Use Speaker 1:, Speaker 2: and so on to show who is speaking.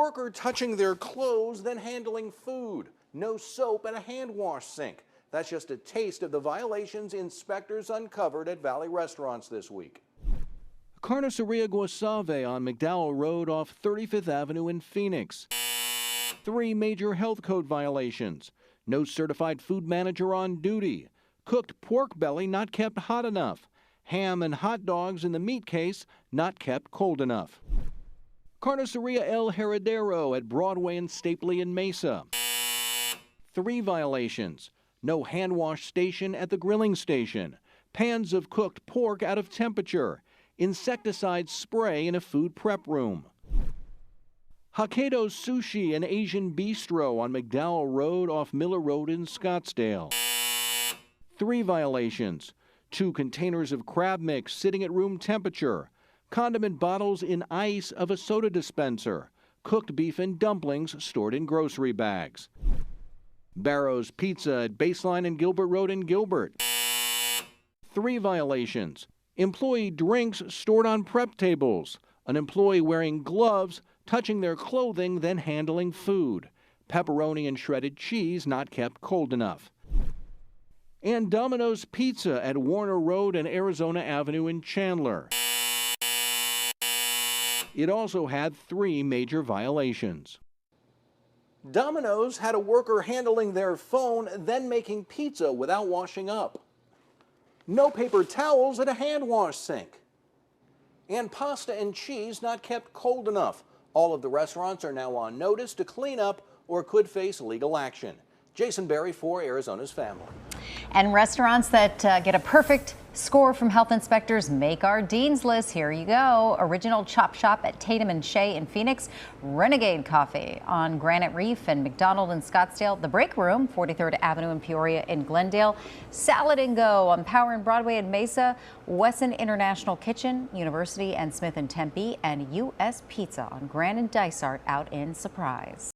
Speaker 1: Worker touching their clothes, then handling food. No soap and a hand wash sink. That's just a taste of the violations inspectors uncovered at Valley restaurants this week. Carniceria Guasave on McDowell Road off 35th Avenue in Phoenix. 3 major health code violations. No certified food manager on duty. Cooked pork belly not kept hot enough. Ham and hot dogs in the meat case not kept cold enough. Carniceria El Heredero at Broadway and Stapley in Mesa. 3 violations. No hand wash station at the grilling station. Pans of cooked pork out of temperature. Insecticide spray in a food prep room. Hokkaido's Sushi and Asian Bistro on McDowell Road off Miller Road in Scottsdale. 3 violations. 2 containers of crab mix sitting at room temperature. Condiment bottles in ice of a soda dispenser. Cooked beef and dumplings stored in grocery bags. Barrow's Pizza at Baseline and Gilbert Road in Gilbert. 3 violations. Employee drinks stored on prep tables. An employee wearing gloves, touching their clothing, then handling food. Pepperoni and shredded cheese not kept cold enough. And Domino's Pizza at Warner Road and Arizona Avenue in Chandler. It also had 3 major violations. Domino's had a worker handling their phone, then making pizza without washing up. No paper towels at a hand wash sink. And pasta and cheese not kept cold enough. All of the restaurants are now on notice to clean up or could face legal action. Jason Berry for Arizona's Family.
Speaker 2: And restaurants that get a perfect score from health inspectors make our Dean's List. Here you go. Original Chop Shop at Tatum and Shea in Phoenix. Renegade Coffee on Granite Reef and McDonald in Scottsdale. The Break Room, 43rd Avenue in Peoria in Glendale. Salad and Go on Power and Broadway in Mesa. Wesson International Kitchen, University and Smith in Tempe. And U.S. Pizza on Grand and Dysart out in Surprise.